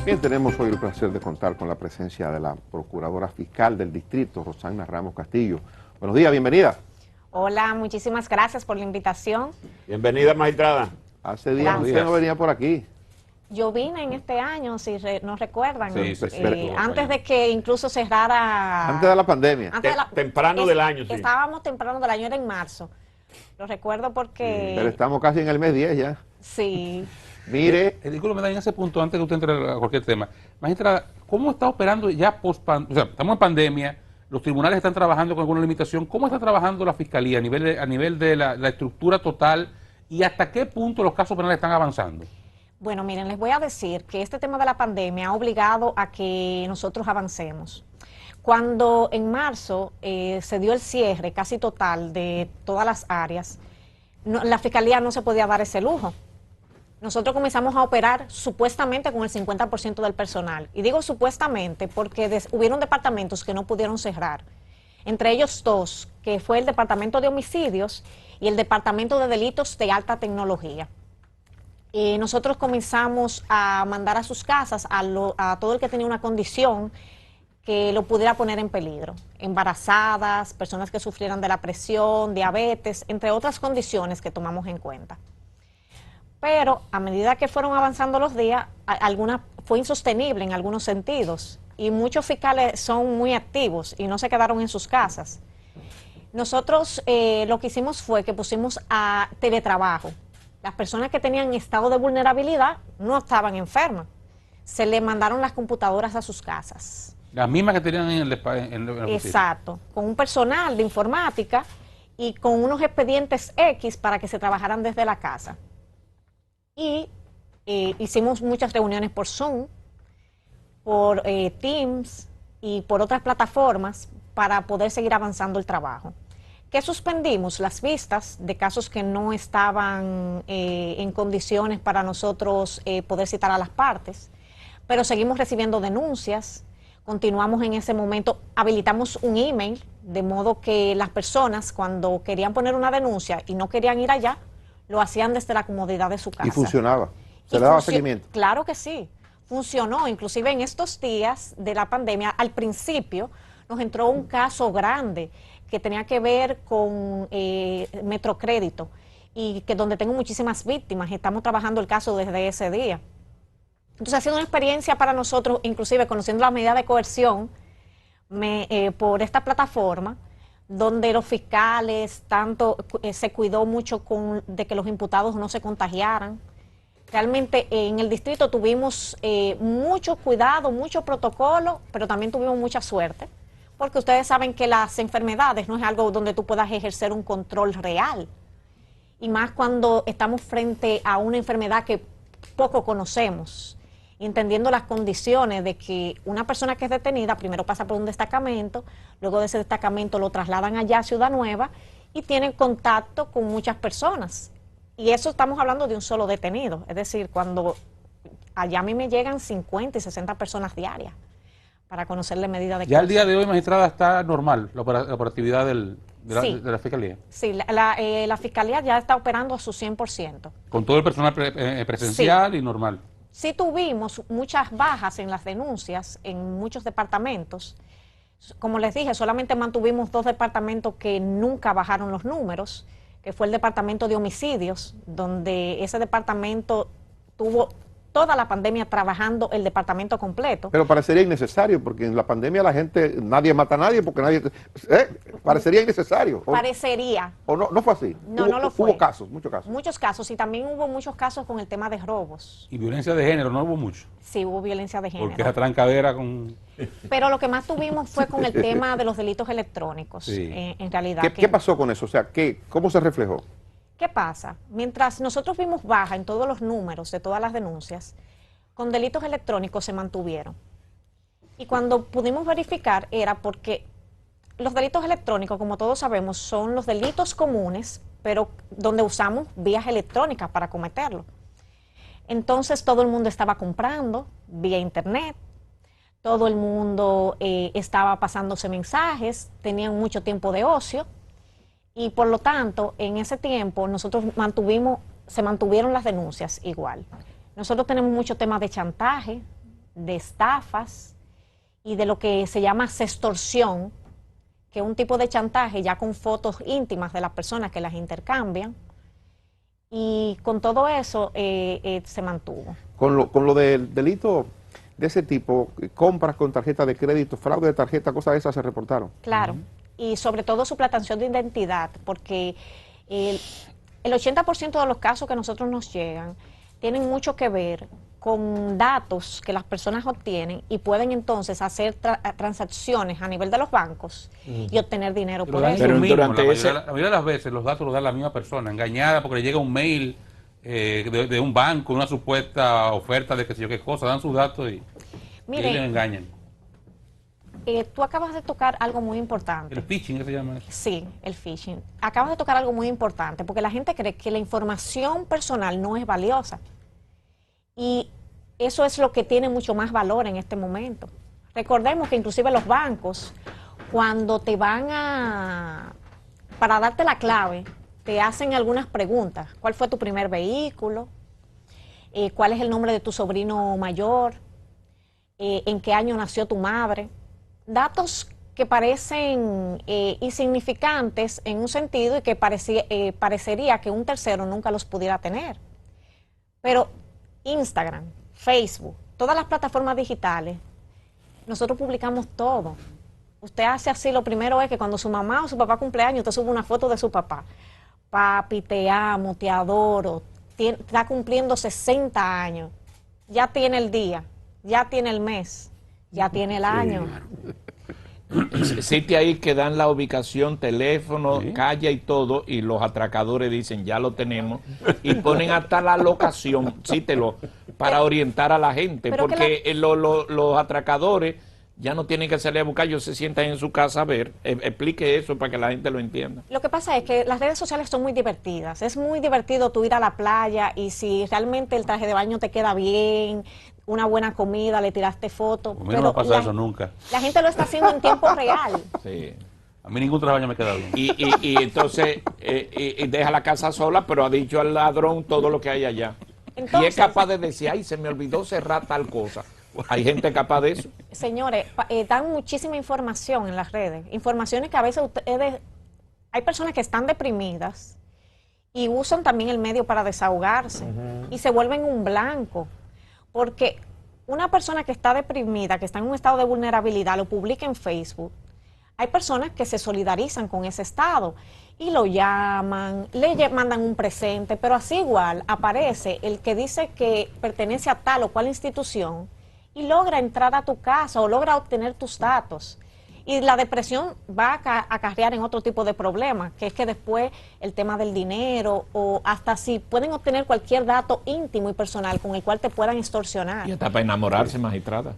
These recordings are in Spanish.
Bien, tenemos hoy el placer de contar con la presencia de la Procuradora Fiscal del Distrito, Rosana Ramos Castillo. Buenos días, bienvenida. Hola, muchísimas gracias por la invitación. Bienvenida, magistrada. Hace días usted no venía por aquí. Yo vine en este año, si no recuerdan, Sí, antes de que incluso cerrara... Antes de la pandemia. Temprano del año, sí. Estábamos temprano del año, era en marzo. Lo recuerdo porque... Pero estamos casi en el mes 10 ya. Sí. Mire. Disculpe, en ese punto, antes que usted entre a cualquier tema, magistrada, ¿cómo está operando ya post-pandemia? O sea, estamos en pandemia, los tribunales están trabajando con alguna limitación. ¿Cómo está trabajando la Fiscalía a nivel de la estructura total y hasta qué punto los casos penales están avanzando? Bueno, miren, les voy a decir que este tema de la pandemia ha obligado a que nosotros avancemos. Cuando en marzo se dio el cierre casi total de todas las áreas, la Fiscalía no se podía dar ese lujo. Nosotros comenzamos a operar supuestamente con el 50% del personal. Y digo supuestamente porque hubieron departamentos que no pudieron cerrar. Entre ellos dos, que fue el Departamento de Homicidios y el Departamento de Delitos de Alta Tecnología. Y nosotros comenzamos a mandar a sus casas a todo el que tenía una condición que lo pudiera poner en peligro. Embarazadas, personas que sufrieran de la presión, diabetes, entre otras condiciones que tomamos en cuenta. Pero a medida que fueron avanzando los días, fue insostenible en algunos sentidos y muchos fiscales son muy activos y no se quedaron en sus casas. Nosotros lo que hicimos fue que pusimos a teletrabajo. Las personas que tenían estado de vulnerabilidad no estaban enfermas. Se les mandaron las computadoras a sus casas. Las mismas que tenían en el Exacto, con un personal de informática y con unos expedientes X para que se trabajaran desde la casa. Y hicimos muchas reuniones por Zoom, por Teams y por otras plataformas para poder seguir avanzando el trabajo. ¿Qué suspendimos? Las vistas de casos que no estaban en condiciones para nosotros poder citar a las partes, pero seguimos recibiendo denuncias, continuamos en ese momento, habilitamos un email, de modo que las personas cuando querían poner una denuncia y no querían ir allá, lo hacían desde la comodidad de su casa. Y funcionaba. ¿Se le daba seguimiento? Claro que sí. Funcionó. Inclusive en estos días de la pandemia, al principio, nos entró un caso grande que tenía que ver con Metrocrédito y que donde tengo muchísimas víctimas. Estamos trabajando el caso desde ese día. Entonces ha sido una experiencia para nosotros, inclusive conociendo la medida de coerción por esta plataforma, donde los fiscales se cuidó mucho de que los imputados no se contagiaran. Realmente en el distrito tuvimos mucho cuidado, mucho protocolo, pero también tuvimos mucha suerte, porque ustedes saben que las enfermedades no es algo donde tú puedas ejercer un control real, y más cuando estamos frente a una enfermedad que poco conocemos. Entendiendo las condiciones de que una persona que es detenida primero pasa por un destacamento, luego de ese destacamento lo trasladan allá a Ciudad Nueva y tienen contacto con muchas personas. Y eso estamos hablando de un solo detenido, es decir, cuando allá a mí me llegan 50 y 60 personas diarias para conocerle medida de coerción. Ya el día de hoy, magistrada, está normal la operatividad de la Fiscalía. Sí, la Fiscalía ya está operando a su 100%. Con todo el personal presencial y normal. Sí tuvimos muchas bajas en las denuncias en muchos departamentos. Como les dije, solamente mantuvimos 2 departamentos que nunca bajaron los números, que fue el Departamento de Homicidios, donde ese departamento tuvo toda la pandemia trabajando el departamento completo. Pero parecería innecesario, porque en la pandemia nadie mata a nadie, porque nadie... parecería innecesario. Parecería. ¿O no fue así? No, no lo fue. Hubo casos, muchos casos. Muchos casos, y también hubo muchos casos con el tema de robos. Y violencia de género, no hubo mucho. Sí, hubo violencia de género. Porque la trancadera con... Pero lo que más tuvimos fue con el tema de los delitos electrónicos, sí. En realidad. ¿Qué pasó con eso? O sea, ¿cómo se reflejó? ¿Qué pasa? Mientras nosotros vimos baja en todos los números de todas las denuncias, con delitos electrónicos se mantuvieron. Y cuando pudimos verificar era porque los delitos electrónicos, como todos sabemos, son los delitos comunes, pero donde usamos vías electrónicas para cometerlo. Entonces todo el mundo estaba comprando vía internet, todo el mundo estaba pasándose mensajes, tenían mucho tiempo de ocio. Y por lo tanto, en ese tiempo nosotros se mantuvieron las denuncias igual. Nosotros tenemos muchos temas de chantaje, de estafas y de lo que se llama sextorsión, que es un tipo de chantaje ya con fotos íntimas de las personas que las intercambian. Y con todo eso se mantuvo. Con lo del delito de ese tipo, compras con tarjeta de crédito, fraude de tarjeta, cosas de esas se reportaron. Claro, y sobre todo suplantación de identidad, porque el 80% de los casos que nosotros nos llegan tienen mucho que ver con datos que las personas obtienen y pueden entonces hacer transacciones a nivel de los bancos y obtener dinero por eso. Pero durante la mayoría de las veces los datos los da la misma persona, engañada porque le llega un mail de un banco, una supuesta oferta de que sé yo qué cosa, dan sus datos y Mire, le engañan. Tú acabas de tocar algo muy importante. El phishing, ¿qué se llama eso? Sí, el phishing. Acabas de tocar algo muy importante, porque la gente cree que la información personal no es valiosa. Y eso es lo que tiene mucho más valor en este momento. Recordemos que inclusive los bancos, cuando te van para darte la clave, te hacen algunas preguntas. ¿Cuál fue tu primer vehículo? ¿Cuál es el nombre de tu sobrino mayor? ¿En qué año nació tu madre? Datos que parecen insignificantes en un sentido y que parecería que un tercero nunca los pudiera tener. Pero Instagram, Facebook, todas las plataformas digitales, nosotros publicamos todo. Usted hace así, lo primero es que cuando su mamá o su papá cumpleaños, usted sube una foto de su papá. Papi, te amo, te adoro, está cumpliendo 60 años, ya tiene el día, ya tiene el mes, ya tiene el año. Existe ahí que dan la ubicación, teléfono, calle y todo, y los atracadores dicen, ya lo tenemos, y ponen hasta la locación, cítelo, para orientar a la gente, porque los atracadores ya no tienen que salir a buscar, ellos se sientan en su casa a ver. Explique eso para que la gente lo entienda. Lo que pasa es que las redes sociales son muy divertidas. Es muy divertido tú ir a la playa y si realmente el traje de baño te queda bien, una buena comida, le tiraste foto. A mí no me pasa eso nunca. La gente lo está haciendo en tiempo real. Sí. A mí ningún traje de baño me queda bien. Y entonces deja la casa sola, pero ha dicho al ladrón todo lo que hay allá. Entonces, y es capaz de decir, ay, se me olvidó cerrar tal cosa. Hay gente capaz de eso. Señores, dan muchísima información en las redes. Informaciones que a veces hay personas que están deprimidas y usan también el medio para desahogarse y se vuelven un blanco. Porque una persona que está deprimida, que está en un estado de vulnerabilidad, lo publica en Facebook. Hay personas que se solidarizan con ese estado y lo llaman, le mandan un presente, pero así igual aparece el que dice que pertenece a tal o cual institución y logra entrar a tu casa o logra obtener tus datos. Y la depresión va a acarrear en otro tipo de problemas, que es que después el tema del dinero o hasta si pueden obtener cualquier dato íntimo y personal con el cual te puedan extorsionar. Y hasta para enamorarse, magistrada.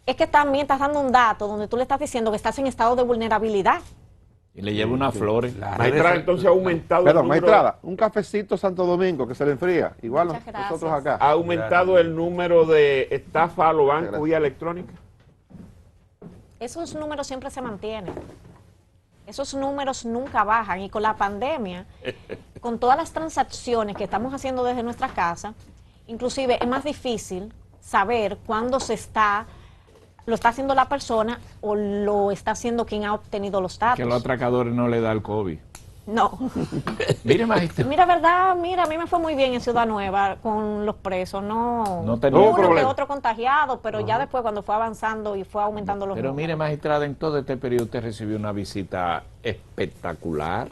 Es que también estás dando un dato donde tú le estás diciendo que estás en estado de vulnerabilidad. Y le lleva unas flores. Magistrada, entonces ha aumentado Perdón, el número, magistrada, un cafecito Santo Domingo que se le enfría, igual Muchas gracias. nosotros acá. ha aumentado el número de estafa a los bancos vía electrónica. Esos números siempre se mantienen. Esos números nunca bajan. Y con la pandemia, con todas las transacciones que estamos haciendo desde nuestra casa, inclusive es más difícil saber cuándo lo está haciendo la persona o lo está haciendo quien ha obtenido los datos. Que a los atracadores no le da el COVID. No. Mire, magistrada. Mira, verdad, a mí me fue muy bien en Ciudad Nueva con los presos. No tenía uno problema. que otro contagiado, pero ya después cuando fue avanzando y fue aumentando los Pero números. mire, magistrada, en todo este periodo usted recibió una visita espectacular.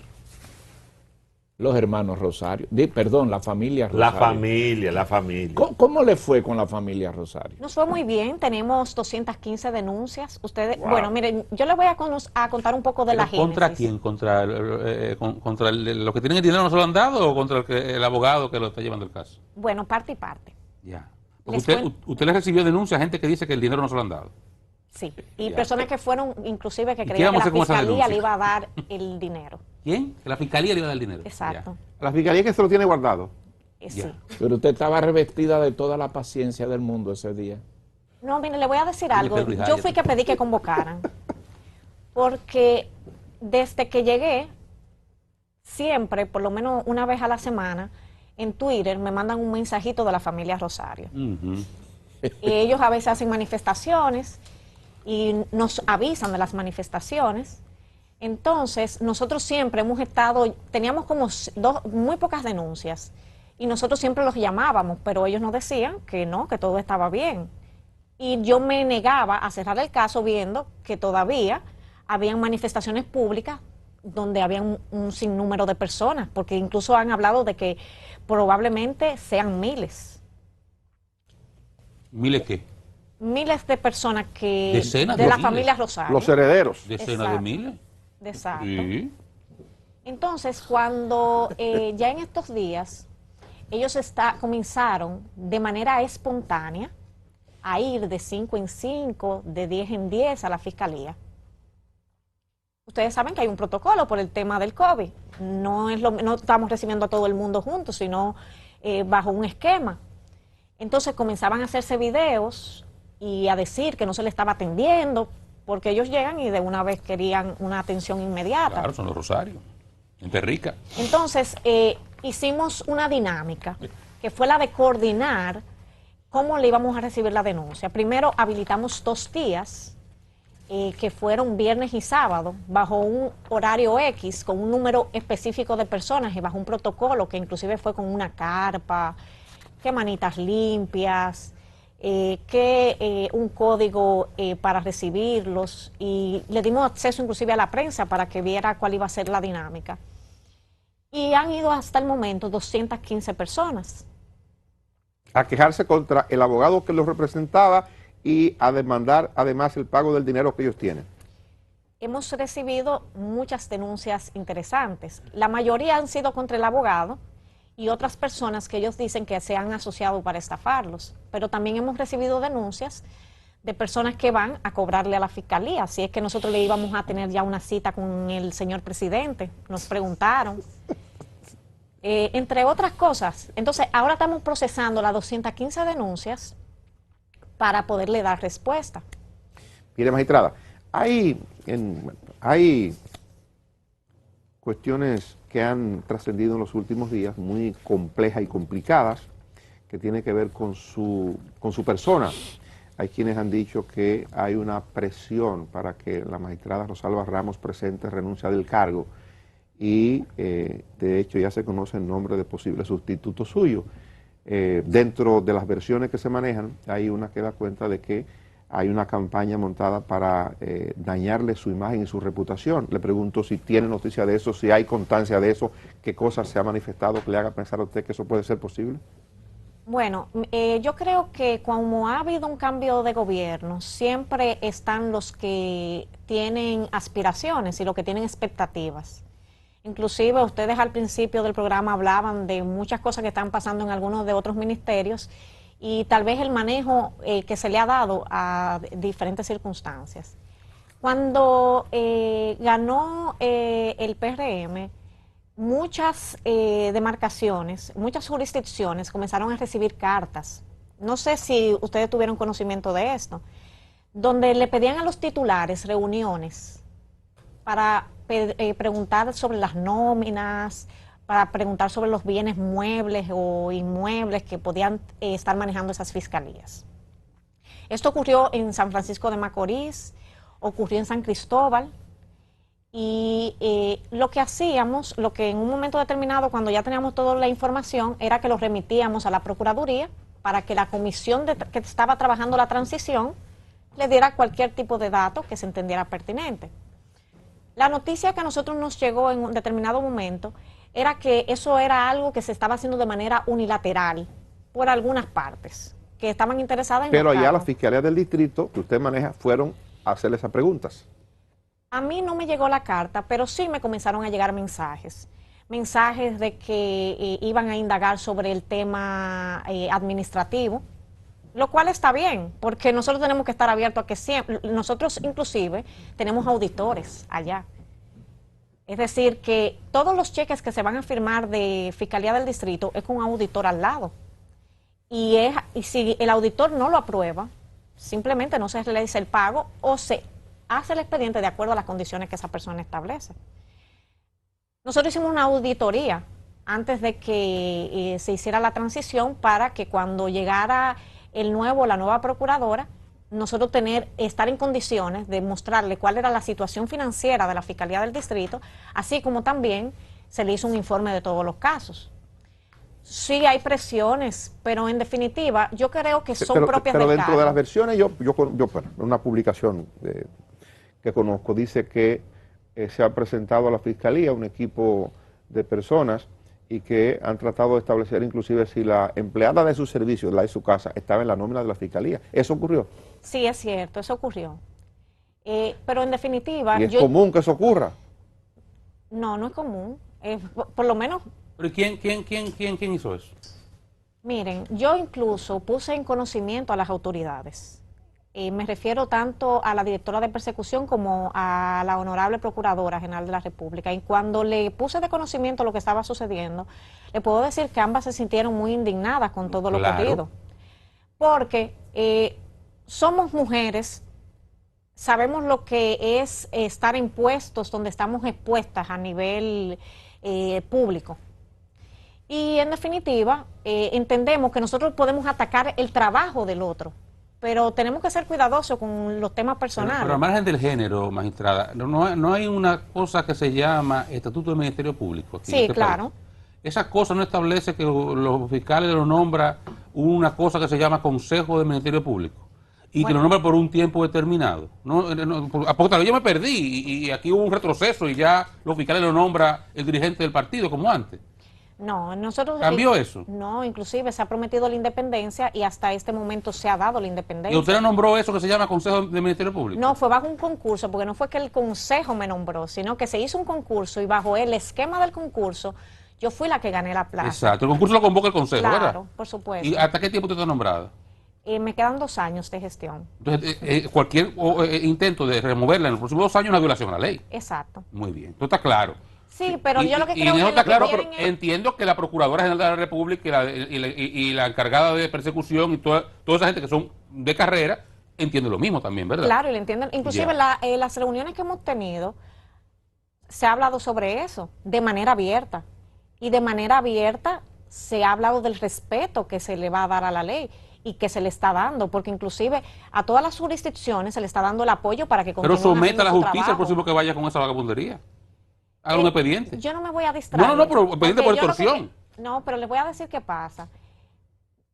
Los hermanos Rosario. Perdón, la familia La Rosario. familia. ¿Cómo le fue con la familia Rosario? Nos fue muy bien, tenemos 215 denuncias. Ustedes, Wow. bueno, miren, yo les voy a contar un poco de la génesis. ¿Contra quién? ¿Contra los que tienen el dinero no se lo han dado o contra el abogado que lo está llevando el caso? Bueno, parte y parte. Ya. Porque Les usted le recibió denuncias a gente que dice que el dinero no se lo han dado. Sí, y Ya. personas que fueron, inclusive, que ¿Y qué creían que vamos a la hacer con esa fiscalía denuncia? le iba a dar el dinero. ¿Quién? Que la fiscalía le iba a dar el dinero. Exacto. La fiscalía que se lo tiene guardado. Sí. Ya. Pero usted estaba revestida de toda la paciencia del mundo ese día. No, mire, le voy a decir Dile algo. que Luis Yo Hayat. fui que pedí que convocaran. Porque desde que llegué, siempre, por lo menos una vez a la semana, en Twitter me mandan un mensajito de la familia Rosario. Ujú. Ellos a veces hacen manifestaciones y nos avisan de las manifestaciones. Entonces, nosotros siempre hemos estado, teníamos como muy pocas denuncias y nosotros siempre los llamábamos, pero ellos nos decían que no, que todo estaba bien. Y yo me negaba a cerrar el caso viendo que todavía habían manifestaciones públicas donde había un sinnúmero de personas, porque incluso han hablado de que probablemente sean miles. ¿Miles qué? Miles de personas que Decenas de de la miles. familia Rosario. Los herederos. ¿Decenas de Exacto. miles? Exacto. Sí. Entonces, cuando ya en estos días ellos comenzaron de manera espontánea a ir de 5 en 5, de 10 en 10 a la fiscalía. Ustedes saben que hay un protocolo por el tema del COVID. No estamos recibiendo a todo el mundo juntos, sino bajo un esquema. Entonces comenzaban a hacerse videos y a decir que no se le estaba atendiendo, porque ellos llegan y de una vez querían una atención inmediata. Claro, son los Rosarios. Gente rica. Entonces, hicimos una dinámica, que fue la de coordinar cómo le íbamos a recibir la denuncia. Primero habilitamos 2 días, que fueron viernes y sábado, bajo un horario X, con un número específico de personas y bajo un protocolo que inclusive fue con una carpa, que manitas limpias, que un código para recibirlos, y le dimos acceso inclusive a la prensa para que viera cuál iba a ser la dinámica. Y han ido hasta el momento 215 personas. A quejarse contra el abogado que los representaba y a demandar además el pago del dinero que ellos tienen. Hemos recibido muchas denuncias interesantes. La mayoría han sido contra el abogado y otras personas que ellos dicen que se han asociado para estafarlos. Pero también hemos recibido denuncias de personas que van a cobrarle a la fiscalía. Si es que nosotros le íbamos a tener ya una cita con el señor presidente, nos preguntaron. Entre otras cosas. Entonces, ahora estamos procesando las 215 denuncias para poderle dar respuesta. Mire, magistrada, hay cuestiones que han trascendido en los últimos días, muy complejas y complicadas, que tienen que ver con su persona. Hay quienes han dicho que hay una presión para que la magistrada Rosalba Ramos presente renuncia del cargo y de hecho ya se conoce el nombre de posible sustituto suyo. Dentro de las versiones que se manejan, hay una que da cuenta de que hay una campaña montada para dañarle su imagen y su reputación. Le pregunto si tiene noticia de eso, si hay constancia de eso, qué cosas se ha manifestado que le haga pensar a usted que eso puede ser posible. Bueno, yo creo que como ha habido un cambio de gobierno, siempre están los que tienen aspiraciones y los que tienen expectativas. Inclusive ustedes al principio del programa hablaban de muchas cosas que están pasando en algunos de otros ministerios y tal vez el manejo que se le ha dado a diferentes circunstancias. Cuando ganó el PRM, muchas demarcaciones, muchas jurisdicciones comenzaron a recibir cartas. No sé si ustedes tuvieron conocimiento de esto, donde le pedían a los titulares reuniones para preguntar sobre las nóminas, para preguntar sobre los bienes muebles o inmuebles que podían estar manejando esas fiscalías. Esto ocurrió en San Francisco de Macorís, ocurrió en San Cristóbal, y lo que hacíamos, lo que en un momento determinado, cuando ya teníamos toda la información, era que lo remitíamos a la Procuraduría para que la comisión que estaba trabajando la transición le diera cualquier tipo de dato que se entendiera pertinente. La noticia que a nosotros nos llegó en un determinado momento era que eso era algo que se estaba haciendo de manera unilateral por algunas partes que estaban interesadas en... Pero allá las fiscalías del distrito que usted maneja fueron a hacerle esas preguntas. A mí no me llegó la carta, pero sí me comenzaron a llegar mensajes de que iban a indagar sobre el tema administrativo, lo cual está bien, porque nosotros tenemos que estar abiertos a que siempre, nosotros inclusive tenemos auditores allá. Es decir, que todos los cheques que se van a firmar de Fiscalía del Distrito es con un auditor al lado. Y si el auditor no lo aprueba, simplemente no se realiza el pago o se hace el expediente de acuerdo a las condiciones que esa persona establece. Nosotros hicimos una auditoría antes de que se hiciera la transición para que cuando llegara la nueva procuradora, nosotros estar en condiciones de mostrarle cuál era la situación financiera de la Fiscalía del Distrito, así como también se le hizo un informe de todos los casos. Sí hay presiones, pero en definitiva yo creo que son propias del Pero dentro cargo. de las versiones, bueno, una publicación que conozco dice que se ha presentado a la Fiscalía un equipo de personas y que han tratado de establecer inclusive si la empleada de su servicio, la de su casa, estaba en la nómina de la Fiscalía. ¿Eso ocurrió? Sí, es cierto, eso ocurrió. Pero en definitiva... ¿Y es común que eso ocurra? No, no es común. Por lo menos... ¿Pero quién hizo eso? Miren, yo incluso puse en conocimiento a las autoridades. Me refiero tanto a la directora de persecución como a la honorable Procuradora General de la República. Y cuando le puse de conocimiento lo que estaba sucediendo, le puedo decir que ambas se sintieron muy indignadas con todo lo ocurrido. Porque somos mujeres, sabemos lo que es estar en puestos donde estamos expuestas a nivel público. Y en definitiva, entendemos que nosotros podemos atacar el trabajo del otro, pero tenemos que ser cuidadosos con los temas personales. Pero al margen del género, magistrada, no hay una cosa que se llama Estatuto del Ministerio Público. Aquí Sí, claro. país. Esa cosa no establece que los fiscales lo nombra una cosa que se llama Consejo del Ministerio Público y que lo nombra por un tiempo determinado. Porque yo me perdí y aquí hubo un retroceso y ya los fiscales lo nombra el dirigente del partido como antes. No, nosotros... ¿Cambió eso? No, inclusive se ha prometido la independencia y hasta este momento se ha dado la independencia. ¿Y usted nombró eso que se llama Consejo del Ministerio Público? No, fue bajo un concurso, porque no fue que el Consejo me nombró, sino que se hizo un concurso y bajo el esquema del concurso yo fui la que gané la plaza. Exacto, el concurso lo convoca el Consejo, claro, ¿verdad? Claro, por supuesto. ¿Y hasta qué tiempo usted está nombrada? Me quedan 2 años de gestión. Entonces, cualquier intento de removerla en los próximos 2 años es una violación a la ley. Exacto. Muy bien, esto está claro. Sí, pero yo lo que creo y eso que está claro, pero es... entiendo que la Procuradora General de la República y la encargada de persecución y toda esa gente que son de carrera entiende lo mismo también, ¿verdad? Claro, y lo entienden. Inclusive las reuniones que hemos tenido se ha hablado sobre eso de manera abierta. Y de manera abierta se ha hablado del respeto que se le va a dar a la ley y que se le está dando, porque inclusive a todas las jurisdicciones se le está dando el apoyo para que continúen. Pero someta a la haciendo su justicia el trabajo. próximo que vaya con esa vagabundería. Haga un expediente. Yo no me voy a distraer. No, pero expediente por porque yo extorsión. No, pero les voy a decir qué pasa.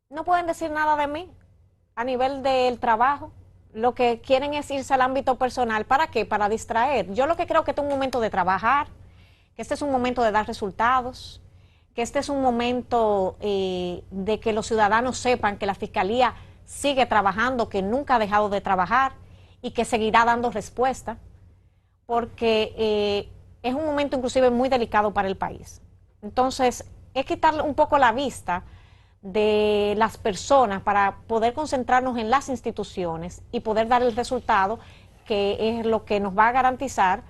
No pueden decir nada de mí a nivel del trabajo. Lo que quieren es irse al ámbito personal. ¿Para qué? Para distraer. Yo lo que creo que este es un momento de trabajar, que este es un momento de dar resultados, que este es un momento de que los ciudadanos sepan que la Fiscalía sigue trabajando, que nunca ha dejado de trabajar y que seguirá dando respuesta, porque es un momento inclusive muy delicado para el país. Entonces, es quitarle un poco la vista de las personas para poder concentrarnos en las instituciones y poder dar el resultado que es lo que nos va a garantizar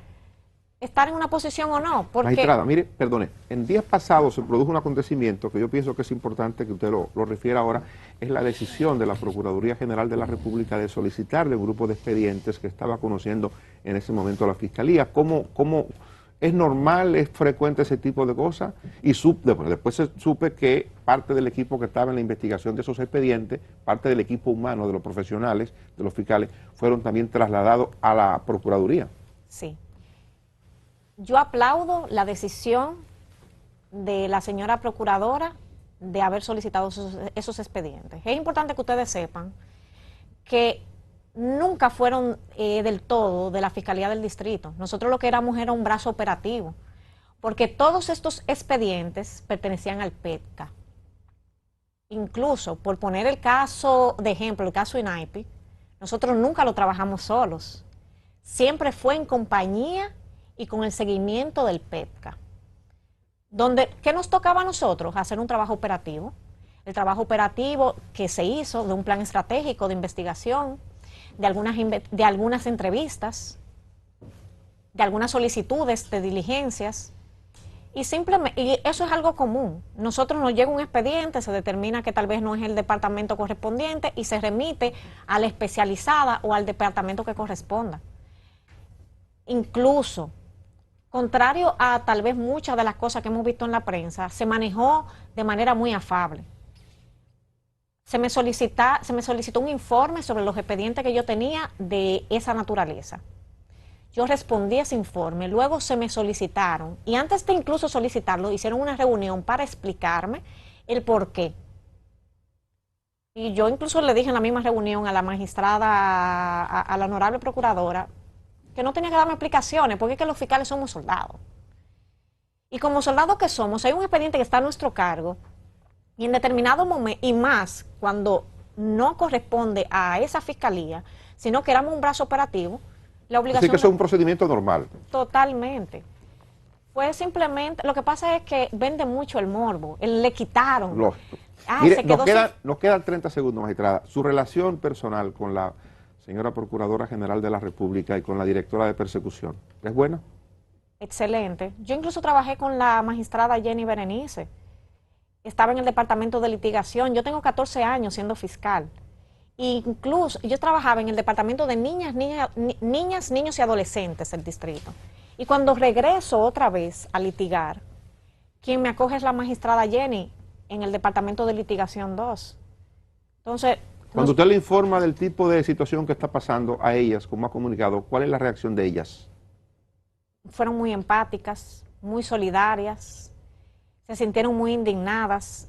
estar en una posición o no. Porque... Magistrada, mire, perdone, en días pasados se produjo un acontecimiento que yo pienso que es importante que usted lo refiera ahora, es la decisión de la Procuraduría General de la República de solicitarle un grupo de expedientes que estaba conociendo en ese momento la Fiscalía. ¿Cómo es normal, es frecuente ese tipo de cosas? Y después supe que parte del equipo que estaba en la investigación de esos expedientes, parte del equipo humano, de los profesionales, de los fiscales, fueron también trasladados a la Procuraduría. Sí. Yo aplaudo la decisión de la señora Procuradora de haber solicitado esos expedientes. Es importante que ustedes sepan que nunca fueron del todo de la Fiscalía del Distrito. Nosotros lo que éramos era un brazo operativo, porque todos estos expedientes pertenecían al PETCA. Incluso, por poner el caso de ejemplo, el caso INAIPI, nosotros nunca lo trabajamos solos. Siempre fue en compañía y con el seguimiento del PETCA. ¿Qué nos tocaba a nosotros? Hacer un trabajo operativo. El trabajo operativo que se hizo de un plan estratégico de investigación, de algunas entrevistas, de algunas solicitudes de diligencias, y eso es algo común. Nosotros nos llega un expediente, se determina que tal vez no es el departamento correspondiente y se remite a la especializada o al departamento que corresponda. Incluso, contrario a tal vez muchas de las cosas que hemos visto en la prensa, se manejó de manera muy afable. se me solicitó un informe sobre los expedientes que yo tenía de esa naturaleza. Yo respondí ese informe, luego se me solicitaron, y antes de incluso solicitarlo, hicieron una reunión para explicarme el por qué. Y yo incluso le dije en la misma reunión a la magistrada, a la honorable procuradora, que no tenía que darme explicaciones, porque es que los fiscales somos soldados. Y como soldados que somos, hay un expediente que está a nuestro cargo, y en determinado momento, y más cuando no corresponde a esa fiscalía, sino que éramos un brazo operativo, la obligación... Así que eso es un procedimiento normal. Totalmente. Fue simplemente, lo que pasa es que vende mucho el morbo, le quitaron. Lógico. Ay, Mire, nos quedan 30 segundos, magistrada. Su relación personal con la señora Procuradora General de la República y con la directora de persecución, ¿es buena? Excelente. Yo incluso trabajé con la magistrada Jenny Berenice. Estaba en el departamento de litigación. Yo tengo 14 años siendo fiscal. Incluso yo trabajaba en el departamento de niñas, niños y adolescentes del distrito. Y cuando regreso otra vez a litigar, quien me acoge es la magistrada Jenny en el departamento de litigación 2. Entonces... Cuando usted le informa del tipo de situación que está pasando a ellas, como ha comunicado, ¿cuál es la reacción de ellas? Fueron muy empáticas, muy solidarias, se sintieron muy indignadas.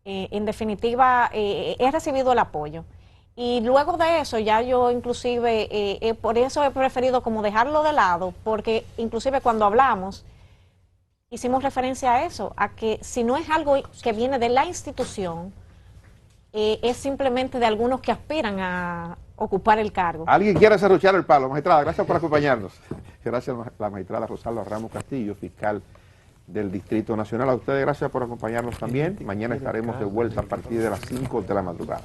En definitiva, he recibido el apoyo. Y luego de eso ya yo inclusive, por eso he preferido como dejarlo de lado, porque inclusive cuando hablamos, hicimos referencia a eso, a que si no es algo que viene de la institución, es simplemente de algunos que aspiran a ocupar el cargo. ¿Alguien quiere serruchar el palo? Magistrada, gracias por acompañarnos. Gracias a la magistrada Rosalba Ramos Castillo, fiscal del Distrito Nacional. A ustedes gracias por acompañarnos también. Mañana estaremos de vuelta a partir de las 5 de la madrugada.